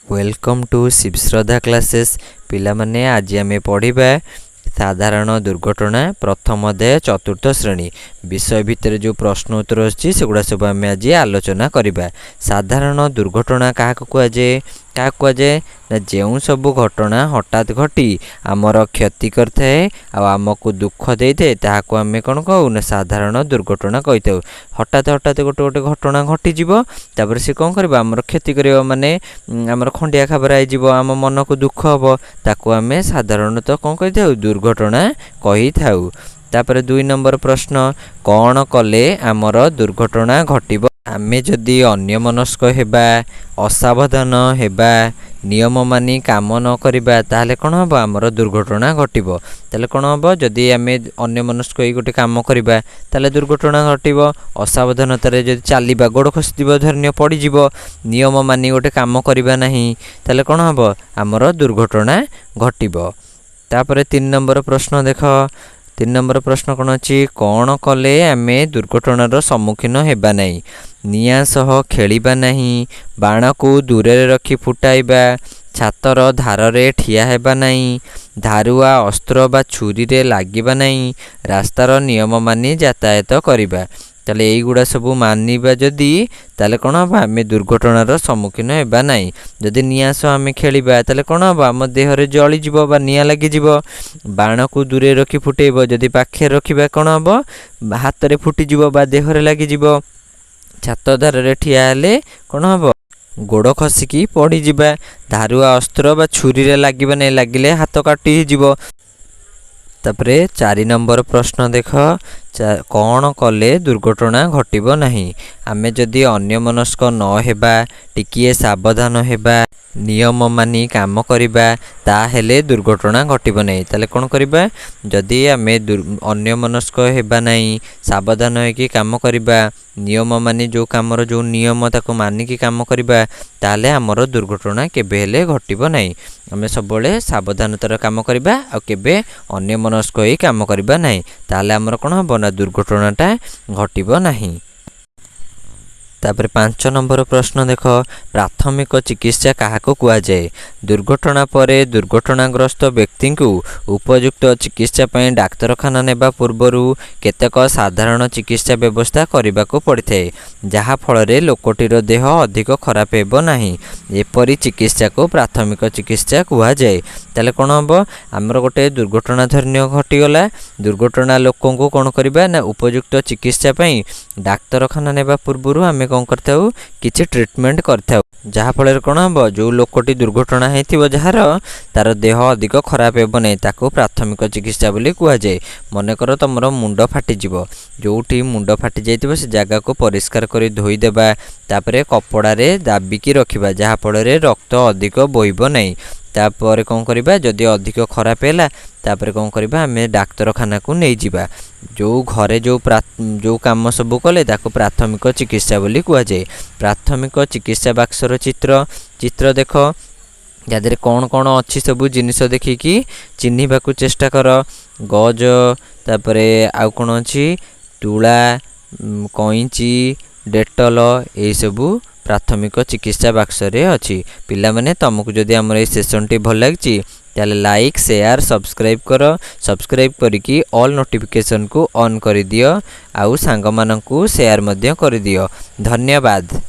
Welcome to शिवश्रद्धा classes पिला माने आज आम पढ़ा साधारण दुर्घटना प्रथम अध्याय चतुर्थ श्रेणी विषय भितर जो प्रश्न उत्तर अच्छी सेगुड़ा सब आम आज आलोचना करवा। साधारण दुर्घटना क्या कहुए क्या कहुए ना जो सबू घटना हठात घटी आमर क्षति करए आमको दुख दे था आम कौन कहू ना साधारण दुर्घटना कही था। हठात हठात गोटे गोटे घटना घटीज तापर सी कौन कर आमर क्षति कर माने आमर खंडिया खाबरा हो आम मन को दुख हम ताकू आम साधारणतः कौन कही था दुर्घटना कही था। तापर 2 नंबर प्रश्न कौन कले आमर दुर्घटना घटिब। आमे जदि अन्यमनस्क हेबा असावधान हेबा नियम मानी काम न करिबा ताहले कौन हम आमर दुर्घटना घटिब। ताहले कौन हम जदि आमे अन्यमनस्क होई गोटे काम करिबा ताहले दुर्घटना घटिब। असावधानतार जदि चलिबा गोड़ खसिब धरनीय पड़ीजिब नियम मानी गोटे काम करिबा नहीं ताहले कौन हम आमर दुर्घटना घटिब। तापर 3 नंबर प्रश्न देख 3 नंबर प्रश्न कौन अच्छी कौन कले आमे दुर्घटनार सम्मुखीन हेबा नहीं। निया सह खेलिबा नहीं बाण को दूर रखी फुटाइबा छातर धार रे ठिया हेबा नहीं धारुआ अस्त्र बा छुरी रे लागिबा नहीं रास्तार नियम मानी यातायात करिबा। ताले एगुड़ा सब मानिबा जदि ताले कौन हम आम दुर्घटनार सम्मुखीन हेबा नहीं। जदि निया सह आम खेलिबा ताले कौन हम आम देहरे जलिजिब बा निया लागिजिब। बाण को दूरे रखी फुटेब जदि पाखे रखिबा कौन हम हाथ रे फुटिजिब बा देहरे लागिजिब। छात धार रे ठिया हेले कौन हम गोड़ खसिकी पड़ीजिबा। धारुआ अस्त्र बा छुरी रे लागिबा नहीं लागिले हाथ काटी जिवो। तापरे 4 नंबर प्रश्न देख कौन कले दुर्घटना घटिब नहीं। आमे जदि अन्यमनस्क न हेबा टिकिए सावधान हेबा नियम मानी काम करिबा ताहेले दुर्घटना घटिब नहीं। ताले कौन करिबा जदि आमे अन्यमनस्क हेबा नहीं सावधान होइकी काम करिबा नियम मानी जो कामर जो नियम ताको मानिकी काम करिबा ताले आमर दुर्घटना केबे हेले घटिब नहीं। आमे सबले सावधानतार काम करिबा आ केबे अन्यमनस्क होई काम करिबा नहीं ताले आमर कौन हबो ना दुर्घटनाटा घटिब नहीं। तापर 5 नंबर प्रश्न देख प्राथमिक चिकित्सा क्या कुआ जाए। दुर्घटना परे दुर्घटनाग्रस्त व्यक्ति को उपयुक्त चिकित्सा पई डाक्तरखाना नेबा पूर्वरु केतेक साधारण चिकित्सा व्यवस्था करने को पड़ता है जहाँ फल लोकटीर देह अधिक खराब हेबो नहीं। एपरी चिकित्सा को प्राथमिक चिकित्सा कुआ जाए। ताले कौन हम आमर गोटे दुर्घटना धरनीय घटीगला दुर्घटना लोक को कौन करबा ना उपयुक्त चिकित्सा पई डाक्तरखाना नेबा पूर्वरु आमे कौन करथाउ किछि ट्रीटमेंट करथाउ जहाँ फल कौन हम जो लोकटी दुर्घटना होइथिबो जार तार देह अधिक खराब हेबो नहीं ताको प्राथमिक चिकित्सा बोली कुआ जाए। मनकर तुमर मुंड फाटिजिवो जोठी मुंड फाटी जाइथिबो से जगह को परिष्कार करी धोई देबा तापरे कपड़ा रे दाबिकी रखिबा जहाँ फल रक्त अधिक बोइबो नहीं। तापर कौन करिबा जदि अधिक खराब हैला तापर कौन करिबा आमे डाक्तरखाना को नहीं जिबा। जो घरे जो काम सब कले ताको प्राथमिक चिकित्सा बोली कुआ जाए। प्राथमिक चिकित्सा बाक्सर चित्र देख यादे कौन कौन अच्छी सब जिनिस देखिकी चिन्हिबा को चेष्टा कर। गज तापरे आउ कौन अच्छी तुला कईची डेटल यही सबू प्राथमिक चिकित्सा बाक्सरे अच्छी। पिला माने तुमको जदि आमर ए सेशन टी भल लगी ताले लाइक शेयर सब्सक्राइब कर सब्सक्राइब करिकी ऑल नोटिफिकेशन को ऑन कर दियो आउ सांग मानकु शेयर मध्य कर दियो। धन्यवाद।